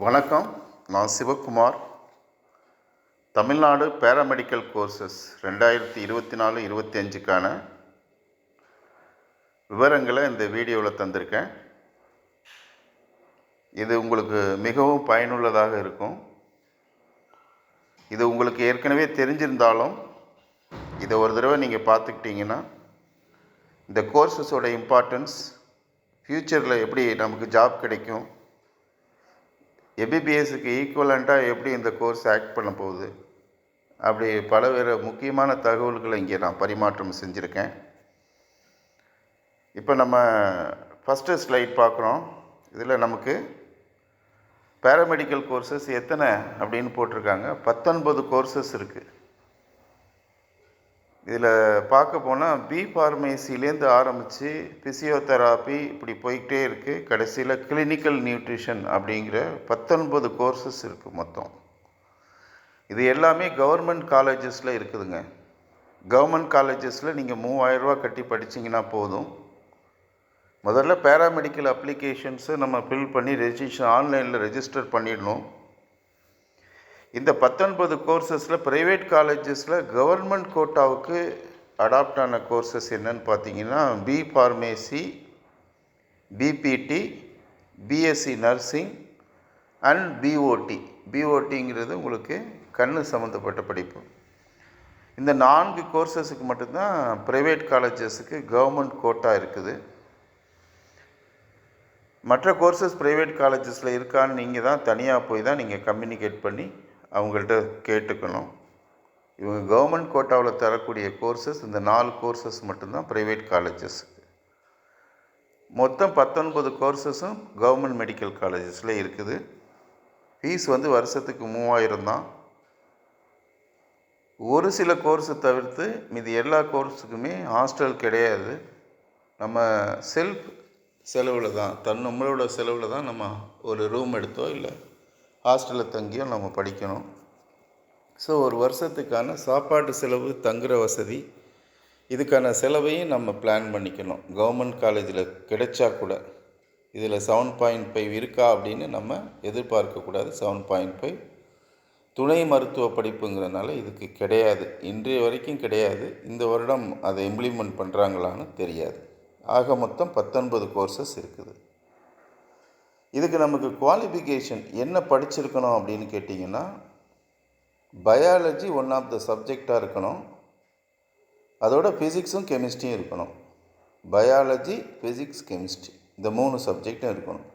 வணக்கம். நான் Sivakumar. Tamil Nadu paramedical courses 2024-25க்கான விவரங்களை இந்த வீடியோவில் தந்திருக்கேன். இது உங்களுக்கு மிகவும் பயனுள்ளதாக இருக்கும். இது உங்களுக்கு ஏற்கனவே தெரிஞ்சிருந்தாலும் இதை ஒரு தடவை நீங்கள் பார்த்துக்கிட்டிங்கன்னா இந்த கோர்சஸோட இம்பார்ட்டன்ஸ், ஃப்யூச்சரில் எப்படி நமக்கு ஜாப் கிடைக்கும், எம்பிபிஎஸ்க்கு ஈக்குவலண்ட்டாக எப்படி இந்த கோர்ஸ் ஆக்ட் பண்ண போகுது, அப்படி பலவேறு முக்கியமான தகவல்களை இங்கே நான் பரிமாற்றம் செஞ்சுருக்கேன். இப்போ நம்ம ஃபஸ்ட்டு ஸ்லைட் பார்க்குறோம். இதில் நமக்கு பேராமெடிக்கல் கோர்சஸ் எத்தனை அப்படின்னு போட்டிருக்காங்க. 19 கோர்சஸ் இருக்குது. இதில் பார்க்க போனால் பி ஃபார்மேசிலேருந்து ஆரம்பித்து ஃபிசியோதெராப்பி இப்படி போய்கிட்டே இருக்குது. கடைசியில் கிளினிக்கல் நியூட்ரிஷன் அப்படிங்கிற 19 கோர்சஸ் இருக்குது மொத்தம். இது எல்லாமே கவர்மெண்ட் காலேஜஸில் இருக்குதுங்க. கவர்மெண்ட் காலேஜஸில் நீங்கள் 3000 ரூபா கட்டி படிச்சிங்கன்னா போதும். முதல்ல பேராமெடிக்கல் அப்ளிகேஷன்ஸை நம்ம ஃபில் பண்ணி ஆன்லைனில் ரெஜிஸ்டர் பண்ணிடணும். இந்த 19 கோர்சஸில் ப்ரைவேட் காலேஜஸில் கவர்மெண்ட் கோட்டாவுக்கு அடாப்ட் ஆன கோர்சஸ் என்னன்னு பார்த்தீங்கன்னா B pharmacy, BPT, BSc nursing and BOT. பிஓடிங்கிறது உங்களுக்கு கண் சம்மந்தப்பட்ட படிப்பு. இந்த 4 கோர்சஸுக்கு மட்டும்தான் ப்ரைவேட் காலேஜஸுக்கு கவர்மெண்ட் கோட்டா இருக்குது. மற்ற கோர்சஸ் ப்ரைவேட் காலேஜஸில் இருக்கான்னு நீங்கள் தான் தனியாக போய் தான் நீங்கள் கம்யூனிகேட் பண்ணி அவங்கள்ட்ட கேட்டுக்கணும். இவங்க கவர்மெண்ட் கோட்டாவில் தரக்கூடிய கோர்சஸ் இந்த 4 கோர்சஸ் மட்டும்தான் ப்ரைவேட் காலேஜஸுக்கு. மொத்தம் 19 கோர்சஸும் கவர்மெண்ட் மெடிக்கல் காலேஜஸில் இருக்குது. ஃபீஸ் வருஷத்துக்கு 3000 தான். ஒரு சில கோர்ஸை தவிர்த்து மீதி எல்லா கோர்ஸுக்குமே ஹாஸ்டல் கிடையாது. நம்ம செல்ஃப் செலவில் தான், நம்மளோட செலவில் தான் நம்ம ஒரு ரூம் எடுத்தோ இல்லை ஹாஸ்டலில் தங்கியும் நம்ம படிக்கணும். ஸோ ஒரு வருஷத்துக்கான சாப்பாட்டு செலவு, தங்குற வசதி, இதுக்கான செலவையும் நம்ம பிளான் பண்ணிக்கணும். கவர்மெண்ட் காலேஜில் கிடைச்சா கூட இதில் 7.5 இருக்கா அப்படின்னு நம்ம எதிர்பார்க்கக்கூடாது. 7.5 துணை மருத்துவ படிப்புங்கிறனால இதுக்கு கிடையாது. இன்றைய வரைக்கும் கிடையாது. இந்த வருடம் அதை இம்ப்ளிமெண்ட் பண்ணுறாங்களான்னு தெரியாது. ஆக மொத்தம் 19 கோர்சஸ் இருக்குது. இதுக்கு நமக்கு குவாலிஃபிகேஷன் என்ன படிச்சிருக்கணும் அப்படின்னு கேட்டிங்கன்னா, பயாலஜி ஒன் ஆஃப் த சப்ஜெக்டாக இருக்கணும். அதோட ஃபிசிக்ஸும் கெமிஸ்ட்ரியும் இருக்கணும். பயாலஜி, ஃபிசிக்ஸ், கெமிஸ்ட்ரி இந்த 3 சப்ஜெக்டும் இருக்கணும்.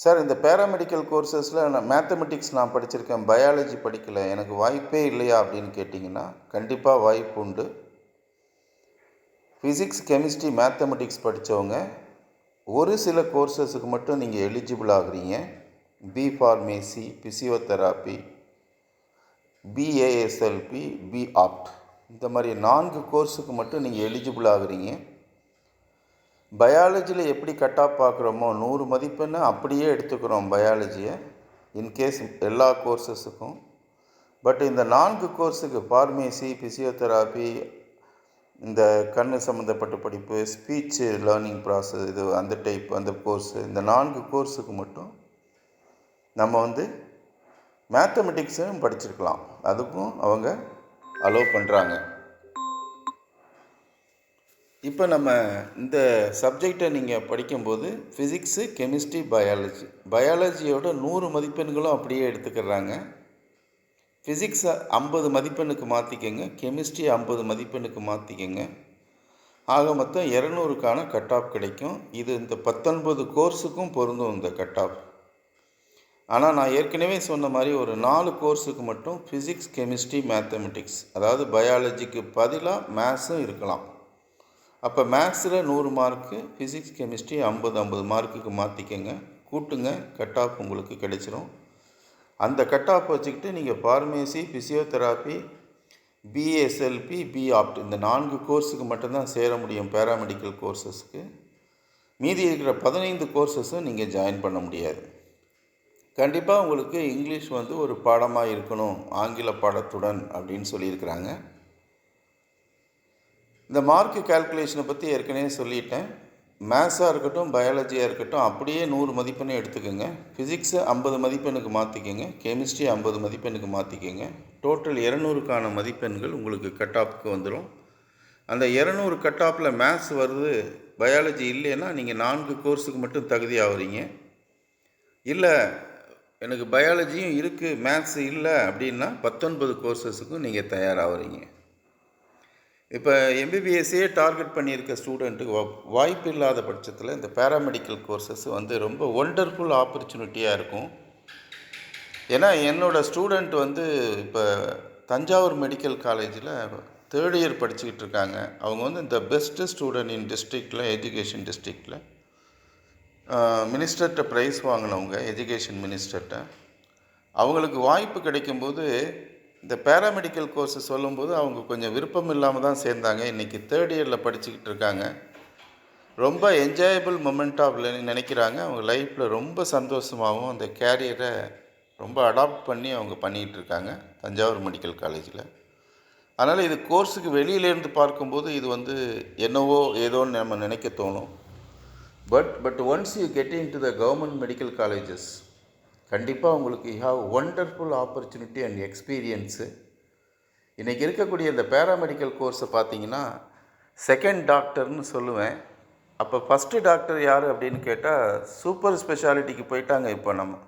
சார், இந்த பேராமெடிக்கல் கோர்சஸில் நான் மேத்தமெட்டிக்ஸ் நான் படிச்சிருக்கேன், பயாலஜி படிக்கலை, எனக்கு வாய்ப்பே இல்லையா அப்படின்னு கேட்டிங்கன்னா கண்டிப்பாக வாய்ப்பு உண்டு. ஃபிசிக்ஸ், கெமிஸ்ட்ரி, மேத்தமெட்டிக்ஸ் படித்தவங்க ஒரு சில கோர்சஸுக்கு மட்டும் நீங்கள் எலிஜிபிள் ஆகுறீங்க. B pharmacy, physiotherapy, BASLP, B opt இந்த மாதிரி 4 கோர்ஸுக்கு மட்டும் நீங்கள் எலிஜிபிள் ஆகுறீங்க. பயாலஜியில் எப்படி கட் ஆஃப் பார்க்குறோமோ 100 மதிப்பெண்ணை அப்படியே எடுத்துக்கிறோம் பயாலஜியை, இன்கேஸ் எல்லா கோர்சஸுக்கும். பட் இந்த 4 கோர்ஸுக்கு ஃபார்மேசி, ஃபிசியோதெராப்பி, இந்த கண் சம்மந்தப்பட்ட படிப்பு, ஸ்பீச் லேர்னிங் ப்ராசஸ், இது அந்த டைப் அந்த கோர்ஸு, இந்த 4 கோர்ஸுக்கு மட்டும் நம்ம மேத்தமெட்டிக்ஸும் படிச்சிருக்கலாம். அதுக்கும் அவங்க அலோவ் பண்ணுறாங்க. இப்போ நம்ம இந்த சப்ஜெக்டை நீங்கள் படிக்கும்போது ஃபிசிக்ஸு, கெமிஸ்ட்ரி, பயாலஜியோட 100 மதிப்பெண்களும் அப்படியே எடுத்துக்கிறாங்க. ஃபிசிக்ஸை 50 மதிப்பெண்ணுக்கு மாற்றிக்கங்க, கெமிஸ்ட்ரி 50 மதிப்பெண்ணுக்கு மாற்றிக்கங்க. ஆக மொத்தம் 200க்கான கட் ஆஃப் கிடைக்கும். இது இந்த 19 கோர்ஸுக்கும் பொருந்தும் இந்த கட் ஆஃப். ஆனால் நான் ஏற்கனவே சொன்ன மாதிரி ஒரு 4 கோர்ஸுக்கு மட்டும் ஃபிசிக்ஸ், கெமிஸ்ட்ரி, மேத்தமெட்டிக்ஸ், அதாவது பயாலஜிக்கு பதிலாக மேத்ஸும் இருக்கலாம். அப்போ மேத்ஸில் 100 மார்க்கு, ஃபிசிக்ஸ், கெமிஸ்ட்ரி 50 மார்க்குக்கு மாற்றிக்கங்க, கூட்டுங்க, கட் ஆஃப் உங்களுக்கு கிடைச்சிரும். அந்த கட் ஆஃப் வச்சுக்கிட்டு நீங்கள் ஃபார்மேசி, ஃபிசியோதெராப்பி, பிஎஸ்எல்பி, பி ஆப்ட் இந்த 4 கோர்ஸுக்கு மட்டும்தான் சேர முடியும் பேராமெடிக்கல் கோர்சஸ்க்கு. மீதி இருக்கிற 15 கோர்சஸும் நீங்கள் ஜாயின் பண்ண முடியாது. கண்டிப்பாக உங்களுக்கு இங்கிலீஷ் ஒரு பாடமாக இருக்கணும், ஆங்கில பாடத்துடன் அப்படின்னு சொல்லியிருக்கிறாங்க. இந்த மார்க் கால்குலேஷனை பற்றி ஏற்கனவே சொல்லிட்டேன். மேத்ஸாக இருக்கட்டும் பயாலஜியாக இருக்கட்டும் அப்படியே 100 மதிப்பெண்ணை எடுத்துக்கோங்க. ஃபிசிக்ஸை 50 மதிப்பெண்ணுக்கு மாற்றிக்கோங்க. கெமிஸ்ட்ரி 50 மதிப்பெண்ணுக்கு மாற்றிக்கோங்க. டோட்டல் 200க்கான மதிப்பெண்கள் உங்களுக்கு கட் ஆஃப்க்கு வந்துடும். அந்த 200 கட் ஆஃபில் மேத்ஸ் வருது, பயாலஜி இல்லைன்னா நீங்கள் 4 கோர்ஸுக்கு மட்டும் தகுதி ஆகுறீங்க. இல்லை எனக்கு பயாலஜியும் இருக்குது மேத்ஸ் இல்லை அப்படின்னா 19 கோர்சஸுக்கும் நீங்கள் தயாராகிறீங்க. இப்போ எம்பிபிஎஸ்ஸே டார்கெட் பண்ணியிருக்க ஸ்டூடெண்ட்டுக்கு வாய்ப்பு இல்லாத பட்சத்தில் இந்த பேராமெடிக்கல் கோர்சஸ் வந்து ரொம்ப ஒண்டர்ஃபுல் ஆப்பர்ச்சுனிட்டியாக இருக்கும். ஏன்னா என்னோடய ஸ்டூடெண்ட் வந்து இப்போ தஞ்சாவூர் மெடிக்கல் காலேஜில் 3rd இயர் படிச்சுக்கிட்டு இருக்காங்க. அவங்க வந்து இந்த பெஸ்ட்டு ஸ்டூடெண்ட் இன் டிஸ்ட்ரிக்டில், எஜுகேஷன் டிஸ்ட்ரிக்டில் மினிஸ்டர்கிட்ட ப்ரைஸ் வாங்கினவங்க, எஜுகேஷன் மினிஸ்டர்கிட்ட. அவங்களுக்கு வாய்ப்பு கிடைக்கும்போது இந்த பேராமெடிக்கல் கோர்ஸு சொல்லும்போது அவங்க கொஞ்சம் விருப்பம் இல்லாமல் தான் சேர்ந்தாங்க. இன்றைக்கி 3rd இயரில் படிச்சுக்கிட்டு இருக்காங்க. ரொம்ப என்ஜாயபிள் மொமெண்ட் ஆஃப் நினைக்கிறாங்க. அவங்க லைஃப்பில் ரொம்ப சந்தோஷமாகவும் அந்த கேரியரை ரொம்ப அடாப்ட் பண்ணி அவங்க பண்ணிகிட்டு இருக்காங்க தஞ்சாவூர் மெடிக்கல் காலேஜில். அதனால் இது கோர்ஸுக்கு வெளியிலேருந்து பார்க்கும்போது இது வந்து என்னவோ ஏதோன்னு நம்ம நினைக்க தோணும். But once you get in to the government medical colleges கண்டிப்பாக உங்களுக்கு you have wonderful opportunity and experience. இன்றைக்கி இருக்கக்கூடிய இந்த பேராமெடிக்கல் கோர்ஸை பார்த்தீங்கன்னா செகண்ட் டாக்டர்னு சொல்லுவேன். அப்போ ஃபஸ்ட்டு டாக்டர் யார் அப்படின்னு கேட்டால் சூப்பர் ஸ்பெஷாலிட்டிக்கு போயிட்டாங்க. இப்போ நம்ம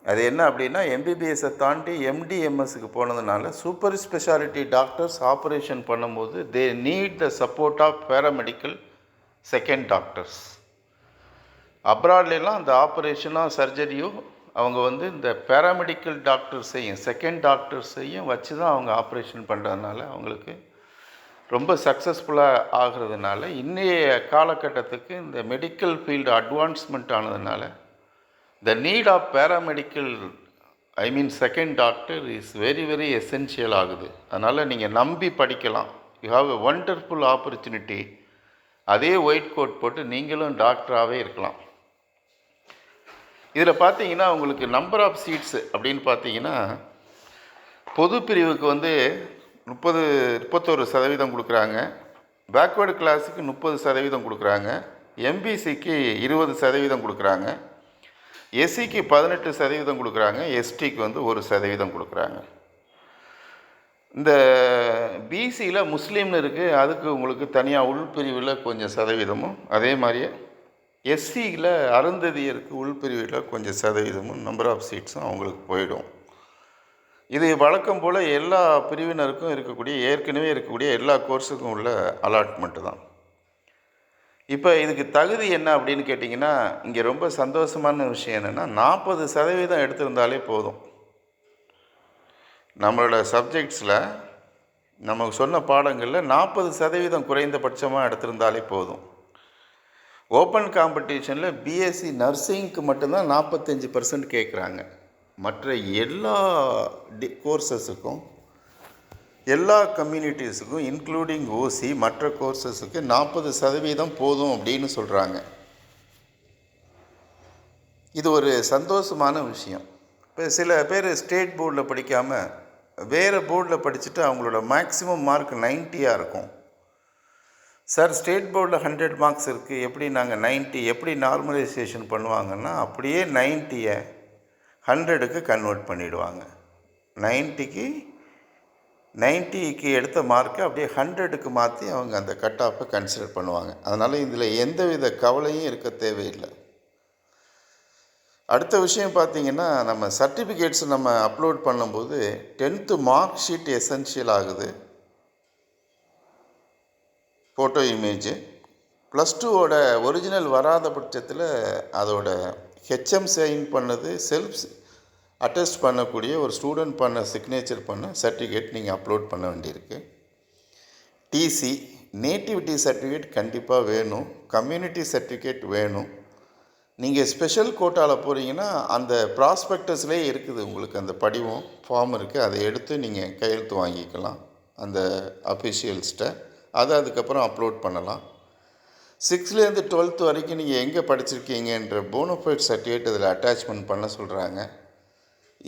அது என்ன அப்படின்னா எம்பிபிஎஸ்ஸை தாண்டி எம்டிஎம்எஸ்க்கு போனதுனால சூப்பர் ஸ்பெஷாலிட்டி டாக்டர்ஸ் ஆப்ரேஷன் பண்ணும்போது they need the support of paramedical second doctors. அப்ராட்லாம் அந்த ஆப்ரேஷனோ சர்ஜரியோ அவங்க வந்து இந்த பேராமெடிக்கல் டாக்டர்ஸையும் செகண்ட் டாக்டர்ஸையும் வச்சு தான் அவங்க ஆப்ரேஷன் பண்ணுறதுனால அவங்களுக்கு ரொம்ப சக்ஸஸ்ஃபுல்லாக ஆகிறதுனால இன்றைய காலகட்டத்துக்கு இந்த மெடிக்கல் ஃபீல்டு அட்வான்ஸ்மெண்ட் ஆனதுனால the need of paramedical second doctor is very very essential ஆகுது. அதனால் நீங்கள் நம்பி படிக்கலாம். You have a wonderful opportunity. அதே ஒயிட் கோட் போட்டு நீங்களும் டாக்டராகவே இருக்கலாம். இதில் பார்த்தீங்கன்னா உங்களுக்கு நம்பர் ஆஃப் சீட்ஸு அப்படின்னு பார்த்தீங்கன்னா பொது பிரிவுக்கு வந்து 31% கொடுக்குறாங்க. பேக்வேர்டு கிளாஸுக்கு 30% கொடுக்குறாங்க. எம்பிசிக்கு 20% கொடுக்குறாங்க. எஸ்சிக்கு 18% கொடுக்குறாங்க. எஸ்டிக்கு வந்து 1% கொடுக்குறாங்க. இந்த பிசியில் முஸ்லீம்னு இருக்குது, அதுக்கு உங்களுக்கு தனியாக உள்பிரிவில் கொஞ்சம் சதவீதமும், அதே மாதிரியே எஸ்சியில் அருந்ததியருக்கு உள்பிரிவில் கொஞ்சம் சதவீதமும் நம்பர் ஆஃப் சீட்ஸும் அவங்களுக்கு போயிடும். இது வழக்கம் போல் எல்லா பிரிவினருக்கும் ஏற்கனவே இருக்கக்கூடிய எல்லா கோர்ஸுக்கும் உள்ள அலாட்மெண்ட்டு தான். இப்போ இதுக்கு தகுதி என்ன அப்படின்னு கேட்டிங்கன்னா இங்கே ரொம்ப சந்தோஷமான விஷயம் என்னென்னா 40% எடுத்திருந்தாலே போதும். நம்மளோட சப்ஜெக்ட்ஸில் நமக்கு சொன்ன பாடங்களில் 40% குறைந்தபட்சமாக எடுத்திருந்தாலே போதும். ஓப்பன் காம்படிஷனில் பிஎஸ்சி நர்சிங்க்கு மட்டும்தான் 45% கேட்குறாங்க. மற்ற எல்லா கோர்சஸுக்கும் எல்லா கம்யூனிட்டிஸுக்கும் இன்க்ளூடிங் ஓசி மற்ற கோர்சஸுக்கு 40% போதும் அப்படின்னு சொல்கிறாங்க. இது ஒரு சந்தோஷமான விஷயம். இப்போ சில பேர் ஸ்டேட் போர்டில் படிக்காமல் வேறு போர்டில் படிச்சுட்டு அவங்களோட மேக்ஸிமம் மார்க் 90 இருக்கும். சார் ஸ்டேட் போர்டில் 100 மார்க்ஸ் இருக்குது, எப்படி நாங்கள் 90 எப்படி நார்மலைசேஷன் பண்ணுவாங்கன்னா அப்படியே 90-ஐ 100க்கு கன்வெர்ட் பண்ணிவிடுவாங்க. 90க்கு எடுத்த மார்க்கை அப்படியே 100க்கு மாற்றி அவங்க அந்த கட் ஆஃபை கன்சிடர் பண்ணுவாங்க. அதனால் இதில் எந்தவித கவலையும் இருக்க தேவையில்லை. அடுத்த விஷயம் பார்த்திங்கன்னா நம்ம சர்டிஃபிகேட்ஸ் நம்ம அப்லோட் பண்ணும்போது 10th மார்க் ஷீட் எசென்ஷியல் ஆகுது, ஃபோட்டோ இமேஜு. +2வோட ஒரிஜினல் வராத பட்சத்தில் அதோட ஹெச்எம் சைன் பண்ணது செல்ஃப் அட்டஸ்ட் பண்ணக்கூடிய ஒரு ஸ்டூடெண்ட் பண்ண சிக்னேச்சர் பண்ண சர்டிஃபிகேட் நீங்கள் அப்லோட் பண்ண வேண்டியிருக்கு. டிசி, நேட்டிவிட்டி சர்டிஃபிகேட் கண்டிப்பாக வேணும். கம்யூனிட்டி சர்டிஃபிகேட் வேணும். நீங்கள் ஸ்பெஷல் கோட்டாவில் போகிறீங்கன்னா அந்த ப்ராஸ்பெக்டஸ்லேயே இருக்குது உங்களுக்கு அந்த படிவம் ஃபார்ம் இருக்குது, அதை எடுத்து நீங்கள் கையெழுத்து வாங்கிக்கலாம் அந்த அஃபிஷியல்ஸ்கிட்ட. அதை அதுக்கப்புறம் அப்லோட் பண்ணலாம். 6லேருந்து 12th வரைக்கும் நீங்கள் எங்கே படிச்சிருக்கீங்கன்ற போனோஃபைட் சர்டிஃபிகேட் இதில் அட்டாச்மெண்ட் பண்ண சொல்கிறாங்க.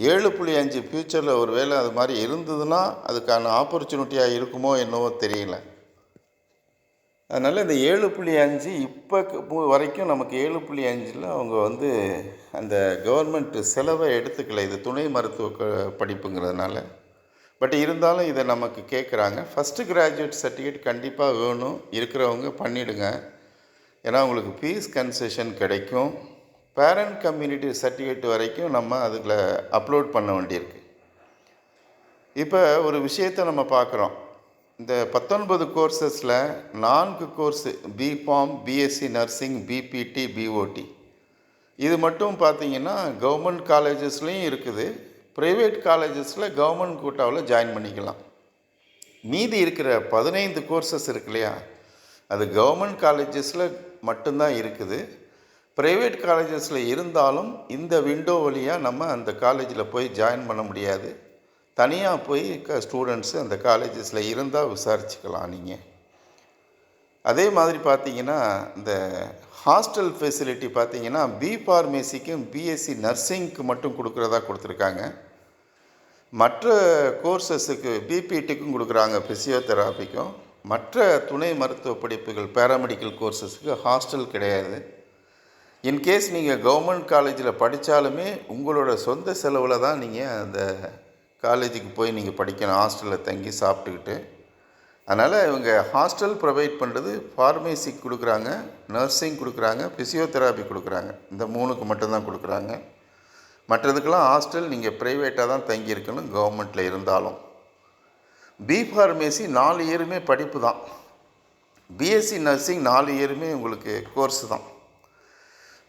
7.5 ஃப்யூச்சரில் ஒரு வேளை அது மாதிரி இருந்ததுன்னா அதுக்கான ஆப்பர்ச்சுனிட்டியாக இருக்குமோ என்னவோ தெரியல. அதனால் இந்த 7.5 இப்போ வரைக்கும் நமக்கு 7.5ல் அவங்க வந்து அந்த கவர்மெண்ட் செலவை எடுத்துக்கல. இது துணை மருத்துவ படிப்புங்கிறதுனால. பட் இருந்தாலும் இதை நமக்கு கேட்குறாங்க. ஃபஸ்ட்டு கிராஜுவேட் சர்டிஃபிகேட் கண்டிப்பாக வேணும். இருக்கிறவங்க பண்ணிவிடுங்க. ஏன்னா உங்களுக்கு ஃபீஸ் கன்செஷன் கிடைக்கும். பேரண்ட் கம்யூனிட்டி சர்டிஃபிகேட் வரைக்கும் நம்ம அதில் அப்லோட் பண்ண வேண்டியிருக்கு. இப்போ ஒரு விஷயத்தை நம்ம பார்க்குறோம். இந்த 19 கோர்சஸில் 4 course B Pharm, B Sc nursing, BPT, BOT இது மட்டும் பார்த்திங்கன்னா கவர்மெண்ட் காலேஜஸ்லேயும் இருக்குது. ப்ரைவேட் காலேஜஸில் கவர்மெண்ட் கோட்டாவில் ஜாயின் பண்ணிக்கலாம். மீதி இருக்கிற 15 கோர்சஸ் இருக்கு இல்லையா, அது கவர்மெண்ட் காலேஜஸில் மட்டும்தான் இருக்குது. ப்ரைவேட் காலேஜஸில் இருந்தாலும் இந்த விண்டோ வழியாக நம்ம அந்த காலேஜில் போய் ஜாயின் பண்ண முடியாது. தனியாக போய் ஸ்டூடெண்ட்ஸு அந்த காலேஜஸில் இருந்தால் விசாரிச்சுக்கலாம் நீங்கள். அதே மாதிரி பார்த்தீங்கன்னா இந்த ஹாஸ்டல் ஃபெசிலிட்டி பார்த்தீங்கன்னா பிஃபார்மசிக்கும் பிஎஸ்சி நர்சிங்க்கு மட்டும் கொடுக்குறதா கொடுத்துருக்காங்க. மற்ற கோர்சஸுக்கு பிபிடிக்கும் கொடுக்குறாங்க, ஃபிசியோதெராபிக்கும். மற்ற துணை மருத்துவ படிப்புகள் பேராமெடிக்கல் கோர்சஸுக்கு ஹாஸ்டல் கிடையாது. இன்கேஸ் நீங்கள் கவர்மெண்ட் காலேஜில் படித்தாலுமே உங்களோட சொந்த செலவில் தான் நீங்கள் அந்த காலேஜுக்கு போய் நீங்கள் படிக்கணும், ஹாஸ்டலில் தங்கி சாப்பிட்டுக்கிட்டு. அதனால் இவங்க ஹாஸ்டல் ப்ரொவைட் பண்ணுறது ஃபார்மசிக்கு கொடுக்குறாங்க, நர்சிங் கொடுக்குறாங்க, ஃபிசியோதெராபி கொடுக்குறாங்க. இந்த 3க்கு மட்டும்தான் கொடுக்குறாங்க. மற்றதுக்கெல்லாம் ஹாஸ்டல் நீங்கள் ப்ரைவேட்டாக தான் தங்கியிருக்கணும் கவர்மெண்ட்டில் இருந்தாலும். பிஃபார்மசி 4 இயருமே படிப்பு தான். பிஎஸ்சி நர்சிங் 4 இயருமே உங்களுக்கு கோர்ஸு தான்.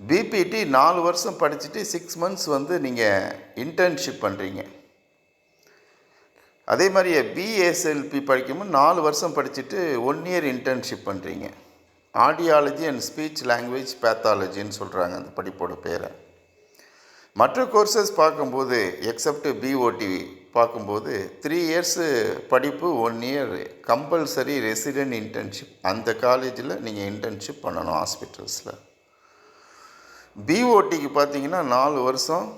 பிபிடி 4 வருஷம் படிச்சுட்டு 6 மந்த்ஸ் வந்து நீங்கள் இன்டர்ன்ஷிப் பண்ணுறீங்க. அதே மாதிரியே பிஎஸ்எல்பி படிக்கும்போது 4 வருஷம் படிச்சுட்டு 1 இயர் இன்டர்ன்ஷிப் பண்ணுறீங்க. ஆடியாலஜி அண்ட் ஸ்பீச் லாங்குவேஜ் பேத்தாலஜின்னு சொல்கிறாங்க அந்த படிப்போட பேரை. மற்ற கோர்சஸ் பார்க்கும்போது எக்ஸப்ட் பிஓடி பார்க்கும்போது 3 இயர்ஸு படிப்பு, 1 இயர் கம்பல்சரி ரெசிடென்ட் இன்டர்ன்ஷிப். அந்த காலேஜில் நீங்கள் இன்டர்ன்ஷிப் பண்ணணும் ஹாஸ்பிட்டல்ஸில். பிஓடிக்கு பார்த்தீங்கன்னா 4 வருஷம்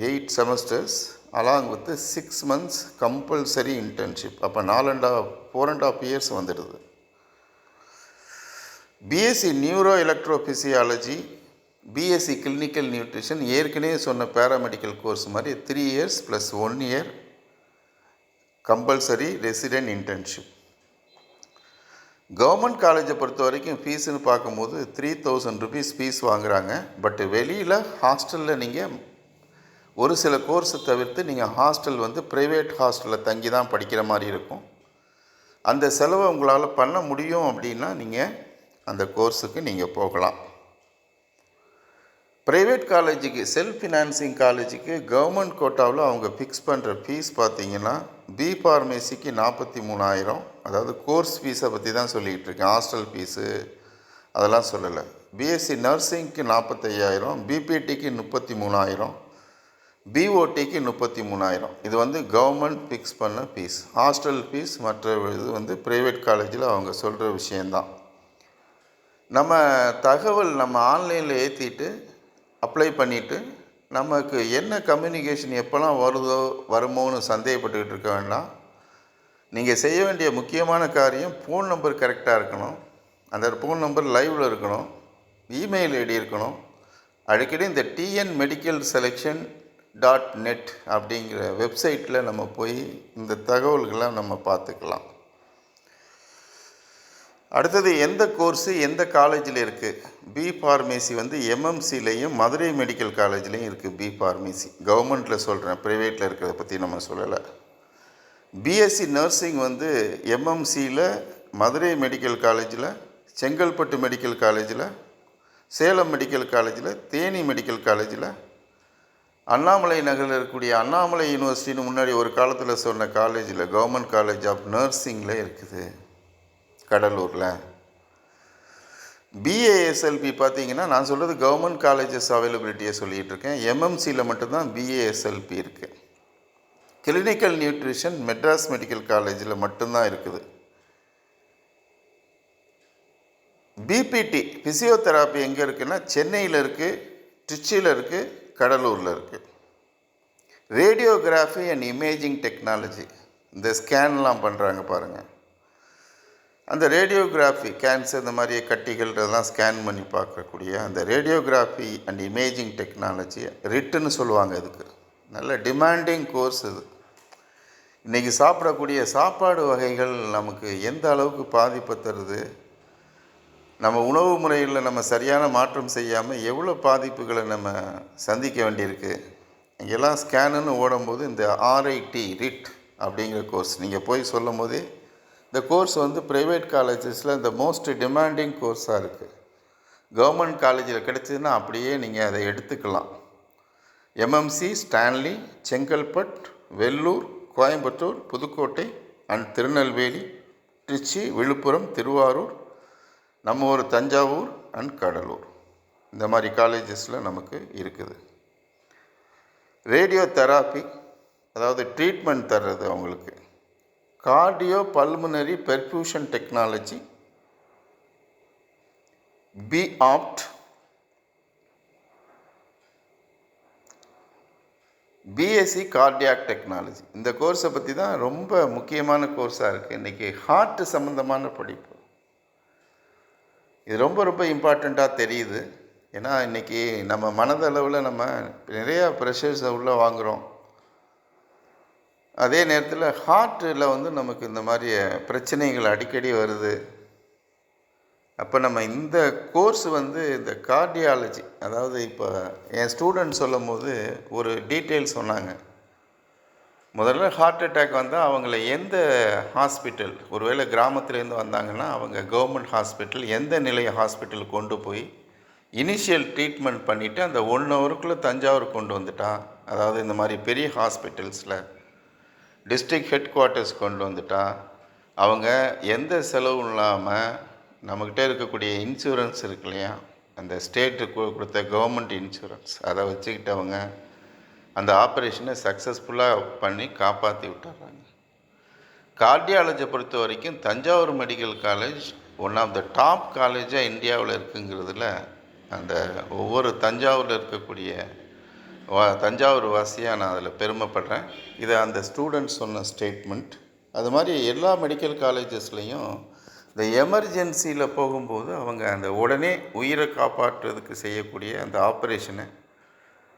8 semesters along with 6 months compulsory internship. அப்போ 4.5 இயர்ஸ் வந்துடுது. BSc neuro electrophysiology, BSc clinical nutrition ஏற்கனவே சொன்ன பேராமெடிக்கல் கோர்ஸ் மாதிரி 3 years plus 1 year compulsory resident internship. Government காலேஜை பொறுத்த வரைக்கும் ஃபீஸுன்னு பார்க்கும்போது 3000 rupees ஃபீஸ் வாங்குகிறாங்க. பட் வெளியில் ஹாஸ்டலில் நீங்கள் ஒரு சில கோர்ஸை தவிர்த்து நீங்கள் ஹாஸ்டல் வந்து ப்ரைவேட் ஹாஸ்டலில் தங்கி தான் படிக்கிற மாதிரி இருக்கும். அந்த செலவை உங்களால் பண்ண முடியும் அப்படின்னா நீங்கள் அந்த கோர்ஸுக்கு நீங்கள் போகலாம். ப்ரைவேட் காலேஜுக்கு, செல்ஃப் ஃபினான்சிங் காலேஜுக்கு கவர்மெண்ட் கோட்டாவில் அவங்க ஃபிக்ஸ் பண்ணுற ஃபீஸ் பார்த்தீங்கன்னா பிஃபார்மசிக்கு 43,000. அதாவது கோர்ஸ் ஃபீஸை பற்றி தான் சொல்லிகிட்டு இருக்கேன், ஹாஸ்டல் ஃபீஸு அதெல்லாம் சொல்லலை. பிஎஸ்சி நர்சிங்க்கு 45,000, பிபிடிக்கு 33,000, பிஓடிக்கு 33,000. இது வந்து கவர்மெண்ட் ஃபிக்ஸ் பண்ண ஃபீஸ். ஹாஸ்டல் ஃபீஸ் மற்ற இது வந்து ப்ரைவேட் காலேஜில் அவங்க சொல்கிற விஷயந்தான். நம்ம தகவல் நம்ம ஆன்லைனில் ஏற்றிட்டு அப்ளை பண்ணிவிட்டு நமக்கு என்ன கம்யூனிகேஷன் எப்போல்லாம் வருமோன்னு சந்தேகப்பட்டுக்கிட்டு இருக்க வேண்டாம். நீங்கள் செய்ய வேண்டிய முக்கியமான காரியம் ஃபோன் நம்பர் கரெக்டாக இருக்கணும், அந்த ஃபோன் நம்பர் லைவில் இருக்கணும், இமெயில் ஐடி இருக்கணும். அடிக்கடி இந்த டிஎன் மெடிக்கல் செலெக்ஷன் .net அப்படிங்கிற வெப்சைட்டில் நம்ம போய் இந்த தகவல்களை நம்ம பார்த்துக்கலாம். அடுத்தது எந்த கோர்ஸு எந்த காலேஜில் இருக்குது? பிஃபார்மசி வந்து எம்எம்சிலையும் மதுரை மெடிக்கல் காலேஜ்லேயும் இருக்குது. பிஃபார்மசி கவர்மெண்ட்டில் சொல்கிறேன், ப்ரைவேட்டில் இருக்கிறத பற்றி நம்ம சொல்லலை. பிஎஸ்சி நர்சிங் வந்து எம்எம்சியில் மதுரை மெடிக்கல் காலேஜில், செங்கல்பட்டு மெடிக்கல் காலேஜில், சேலம் மெடிக்கல் காலேஜில், தேனி மெடிக்கல் காலேஜில், அண்ணாமலை நகரில் இருக்கக்கூடிய அண்ணாமலை யூனிவர்சிட்டின்னு முன்னாடி ஒரு காலத்தில் சொன்ன காலேஜில், கவர்மெண்ட் காலேஜ் ஆஃப் நர்சிங்கில் இருக்குது கடலூரில். பிஏஎஸ்எல்பி பார்த்தீங்கன்னா நான் சொல்கிறது கவர்மெண்ட் காலேஜஸ் அவைலபிலிட்டியை சொல்லிகிட்டு இருக்கேன். எம்எம்சியில் மட்டும்தான் பிஏஎஸ்எல்பி இருக்குது. கிளினிக்கல் நியூட்ரிஷன் மெட்ராஸ் மெடிக்கல் காலேஜில் மட்டும்தான் இருக்குது. பிபிடி ஃபிசியோதெராப்பி எங்கே இருக்குன்னா சென்னையில் இருக்குது, திருச்சியில் இருக்குது, கடலூரில் இருக்குது. ரேடியோகிராஃபி அண்ட் இமேஜிங் டெக்னாலஜி, இந்த ஸ்கேன்லாம் பண்ணுறாங்க பாருங்கள், அந்த ரேடியோகிராஃபி கேன்சர் இந்த மாதிரி கட்டிகள் இதெல்லாம் ஸ்கேன் பண்ணி பார்க்கக்கூடிய அந்த ரேடியோகிராஃபி அண்ட் இமேஜிங் டெக்னாலஜி ரிட்டுன்னு சொல்லுவாங்க. இதுக்கு நல்ல டிமாண்டிங் கோர்ஸ் இது. இன்றைக்கி சாப்பிடக்கூடிய சாப்பாடு வகைகள் நமக்கு எந்த அளவுக்கு பாதிப்பை தருது, நம்ம உணவு முறையில் நம்ம சரியான மாற்றம் செய்யாமல் எவ்வளோ பாதிப்புகளை நம்ம சந்திக்க வேண்டியிருக்கு. இங்கெல்லாம் ஸ்கேனுன்னு ஓடும்போது இந்த ஆர்ஐடி ரிட் அப்படிங்கிற கோர்ஸ் நீங்கள் போய் சொல்லும் போதே இந்த கோர்ஸ் வந்து ப்ரைவேட் காலேஜஸில் இந்த மோஸ்ட் டிமாண்டிங் கோர்ஸாக இருக்குது. கவர்மெண்ட் காலேஜில் கிடைச்சதுன்னா அப்படியே நீங்கள் அதை எடுத்துக்கலாம். MMC, Stanley, Chengalpet, Vellore, Coimbatore, Pudukkottai and Tirunelveli, Trichy, Villupuram, Thiruvarur, நம்ம ஊர் தஞ்சாவூர் அண்ட் கடலூர், இந்த மாதிரி காலேஜஸில் நமக்கு இருக்குது. ரேடியோ தெராப்பி, அதாவது ட்ரீட்மெண்ட் தர்றது அவங்களுக்கு. Cardio pulmonary perfusion technology, B Opt, BSc cardiac technology. இந்த கோர்ஸை பற்றி தான் ரொம்ப முக்கியமான கோர்ஸாக இருக்குது. இன்றைக்கி ஹார்ட் சம்மந்தமான படிப்பு இது ரொம்ப ரொம்ப இம்பார்ட்டண்ட்டாக தெரியுது. ஏன்னா இன்றைக்கி நம்ம மனதளவில் நம்ம நிறையா ப்ரெஷர்ஸை உள்ளே வாங்குகிறோம். அதே நேரத்தில் ஹார்ட்டில் வந்து நமக்கு இந்த மாதிரி பிரச்சனைகள் அடிக்கடி வருது. அப்போ நம்ம இந்த கோர்ஸ் வந்து இந்த கார்டியாலஜி, அதாவது இப்போ என் ஸ்டூடெண்ட் சொல்லும் போது ஒரு டீட்டெயில் சொன்னாங்க. முதல்ல ஹார்ட் அட்டாக் வந்தால் அவங்கள எந்த ஹாஸ்பிட்டல், ஒருவேளை கிராமத்துலேருந்து வந்தாங்கன்னா அவங்க கவர்மெண்ட் ஹாஸ்பிட்டல், எந்த நிலைய ஹாஸ்பிட்டல் கொண்டு போய் இனிஷியல் ட்ரீட்மெண்ட் பண்ணிவிட்டு அந்த 1 ஹவருக்குள்ளே தஞ்சாவூர் கொண்டு வந்துட்டான். அதாவது இந்த மாதிரி பெரிய ஹாஸ்பிட்டல்ஸில் டிஸ்ட்ரிக்ட் ஹெட் குவார்ட்டர்ஸ் கொண்டு வந்துட்டா அவங்க எந்த செலவும் இல்லாமல் நம்மக்கிட்ட இருக்கக்கூடிய இன்சூரன்ஸ் இருக்கு இல்லையா, அந்த ஸ்டேட்டுக்கு கொடுத்த கவர்மெண்ட் இன்சூரன்ஸ், அதை வச்சுக்கிட்டு அவங்க அந்த ஆப்ரேஷனை சக்ஸஸ்ஃபுல்லாக பண்ணி காப்பாற்றி விட்டுறாங்க. கார்டியாலஜியை பொறுத்த வரைக்கும் Thanjavur medical college one of the top காலேஜாக இந்தியாவில் இருக்குங்கிறதுல அந்த ஒவ்வொரு தஞ்சாவூரில் இருக்கக்கூடிய தஞ்சாவூர் வாசியாக நான் அதில் பெருமைப்படுறேன். இதை அந்த ஸ்டூடெண்ட்ஸ் சொன்ன ஸ்டேட்மெண்ட். அது மாதிரி எல்லா மெடிக்கல் காலேஜஸ்லேயும் இந்த எமர்ஜென்சியில் போகும்போது அவங்க அந்த உடனே உயிரை காப்பாற்றுறதுக்கு செய்யக்கூடிய அந்த ஆப்ரேஷனை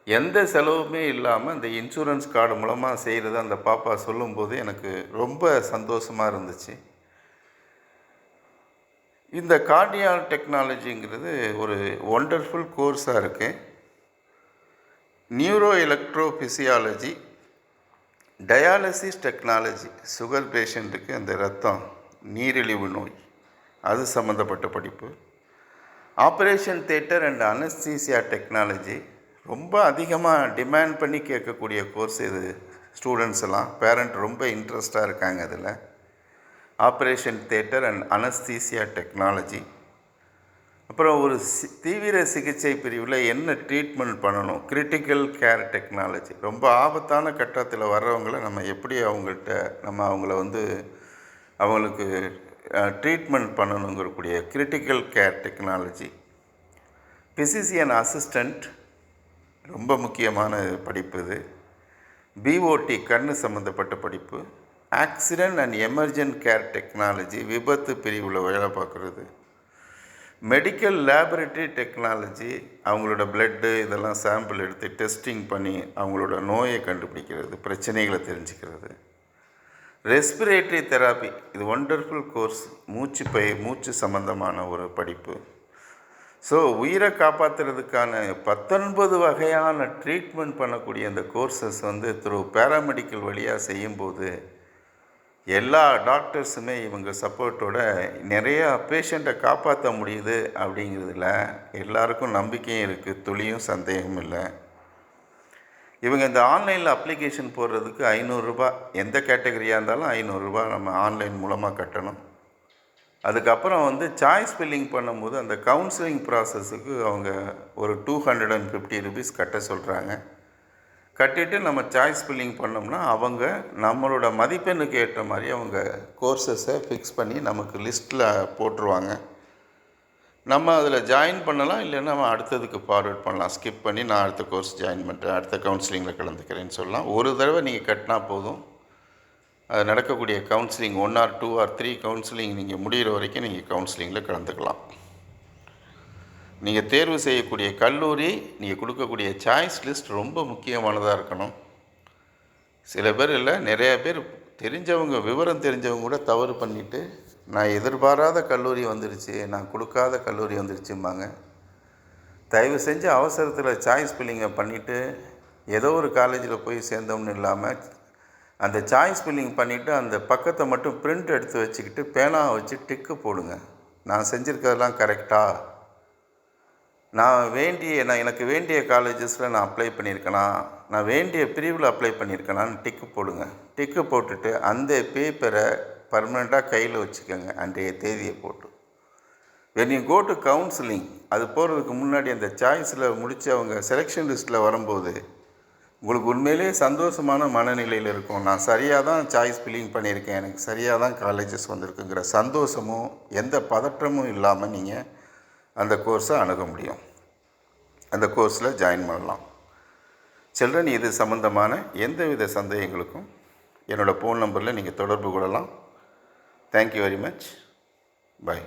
எந்த செலவுமே இல்லாமல் அந்த இன்சூரன்ஸ் கார்டு மூலமாக செய்கிறது அந்த பாப்பா சொல்லும்போது எனக்கு ரொம்ப சந்தோஷமாக இருந்துச்சு. இந்த கார்டியாக் டெக்னாலஜிங்கிறது ஒரு ஒண்டர்ஃபுல் கோர்ஸாக இருக்குது. Neuro electro physiology, dialysis technology, sugar பேஷண்ட்டுக்கு அந்த ரத்தம் நீரிழிவு நோய் அது சம்மந்தப்பட்ட படிப்பு. Operation theatre and anaesthesia technology ரொம்ப அதிகமாக டிமாண்ட் பண்ணி கேட்கக்கூடிய கோர்ஸ் இது. ஸ்டூடெண்ட்ஸ் எல்லாம் பேரண்ட் ரொம்ப இன்ட்ரெஸ்டாக இருக்காங்க அதில். Operation theatre and anaesthesia technology. அப்புறம் ஒரு தீவிர சிகிச்சை பிரிவில் என்ன ட்ரீட்மெண்ட் பண்ணணும், கிரிட்டிக்கல் கேர் டெக்னாலஜி. ரொம்ப ஆபத்தான கட்டத்தில் வர்றவங்கள நம்ம எப்படி அவங்கள வந்து அவங்களுக்கு ட்ரீட்மெண்ட் பண்ணணுங்கிறக்கூடிய critical care technology. Physician assistant ரொம்ப முக்கியமான படிப்பு இது. பிஓடி கண்ணு சம்மந்தப்பட்ட படிப்பு. Accident and emergent care technology, விபத்து பிரிவில் வேலை பார்க்குறது. மெடிக்கல் லேபரட்டரி டெக்னாலஜி, அவங்களோட பிளட்டு இதெல்லாம் சாம்பிள் எடுத்து டெஸ்டிங் பண்ணி அவங்களோட நோயை கண்டுபிடிக்கிறது, பிரச்சனைகளை தெரிஞ்சுக்கிறது. ரெஸ்பிரேட்டரி தெராப்பி, இது ஒண்டர்ஃபுல் கோர்ஸ். மூச்சு சம்பந்தமான ஒரு படிப்பு. ஸோ உயிரை காப்பாற்றுறதுக்கான 19 வகையான ட்ரீட்மெண்ட் பண்ணக்கூடிய அந்த கோர்சஸ் வந்து த்ரூ பேராமெடிக்கல் வழியாக செய்யும்போது எல்லா டாக்டர்ஸுமே இவங்க சப்போர்ட்டோட நிறையா பேஷண்ட்டை காப்பாற்ற முடியுது. அப்படிங்கிறதுல எல்லாருக்கும் நம்பிக்கையும் இருக்குது, துளியும் சந்தேகமும் இல்லை. இவங்க இந்த ஆன்லைனில் அப்ளிகேஷன் போடுறதுக்கு 500 ரூபா, எந்த கேட்டகரியாக இருந்தாலும் 500 ரூபா நம்ம ஆன்லைன் மூலமாக கட்டணும். அதுக்கப்புறம் வந்து சாய்ஸ் ஃபில்லிங் பண்ணும்போது அந்த கவுன்சிலிங் ப்ராசஸுக்கு அவங்க ஒரு 250 ருபீஸ் கட்ட சொல்கிறாங்க. கட்டிட்டு நம்ம சாய்ஸ் ஃபில்லிங் பண்ணோம்னா அவங்க நம்மளோட மதிப்பெண்ணுக்கு ஏற்ற மாதிரி அவங்க கோர்சஸை ஃபிக்ஸ் பண்ணி நமக்கு லிஸ்ட்டில் போட்டுருவாங்க. நம்ம அதில் ஜாயின் பண்ணலாம், இல்லைன்னா நம்ம அடுத்ததுக்கு ஃபார்வர்ட் பண்ணலாம். ஸ்கிப் பண்ணி நான் அடுத்த கோர்ஸ் ஜாயின் பண்ணுறேன், அடுத்த கவுன்சிலிங்கில் கலந்துக்கிறேன்னு சொல்லலாம். ஒரு தடவை நீங்கள் கட்டினா போதும். அது நடக்கக்கூடிய கவுன்சிலிங் 1 ஆர் 2 ஆர் 3 கவுன்சிலிங் நீங்கள் முடிகிற வரைக்கும் நீங்கள் கவுன்சிலிங்கில் கலந்துக்கலாம். நீங்கள் தேர்வு செய்யக்கூடிய கல்லூரி, நீங்கள் கொடுக்கக்கூடிய சாய்ஸ் லிஸ்ட் ரொம்ப முக்கியமானதாக இருக்கணும். சில பேர் இல்லை, நிறையா பேர் தெரிஞ்சவங்க, விவரம் தெரிஞ்சவங்க கூட தவறு பண்ணிவிட்டு, நான் எதிர்பாராத கல்லூரி வந்துடுச்சு, நான் கொடுக்காத கல்லூரி வந்துடுச்சும்பாங்க. தயவு செஞ்சு அவசரத்தில் சாய்ஸ் ஃபில்லிங்கை பண்ணிவிட்டு ஏதோ ஒரு காலேஜில் போய் சேர்ந்தோம்னு இல்லாமல், அந்த சாய்ஸ் ஃபில்லிங் பண்ணிவிட்டு அந்த பக்கத்தை மட்டும் பிரிண்ட் எடுத்து வச்சுக்கிட்டு பேனாவை வச்சு டிக்கு போடுங்க. நான் செஞ்சுருக்கிறதெல்லாம் கரெக்டாக, எனக்கு வேண்டிய காலேஜஸில் நான் அப்ளை பண்ணியிருக்கேனா, நான் வேண்டிய பிரிவில் அப்ளை பண்ணியிருக்கேனான்னு டிக்கு போடுங்க. டிக்கு போட்டுட்டு அந்த பேப்பரை பர்மனெண்ட்டாக கையில் வச்சுக்கோங்க, அன்றைய தேதியை போட்டு. when you go to counseling, அது போகிறதுக்கு முன்னாடி அந்த சாய்ஸில் முடித்து அவங்க செலெக்ஷன் லிஸ்ட்டில் வரும்போது உங்களுக்கு உண்மையிலே சந்தோஷமான மனநிலையில் இருக்கும். நான் சரியாக தான் சாய்ஸ் ஃபில்லிங் பண்ணியிருக்கேன், எனக்கு சரியாக தான் காலேஜஸ் வந்திருக்குங்கிற சந்தோஷமும் எந்த பதற்றமும் இல்லாமல் நீங்கள் அந்த கோர்ஸை அணுக முடியும், அந்த கோர்ஸில் ஜாயின் பண்ணலாம். சில்ட்ரன், இது சம்மந்தமான எந்தவித சந்தேகங்களுக்கும் என்னோடய ஃபோன் நம்பரில் நீங்கள் தொடர்பு கொள்ளலாம். Thank you very much. பை.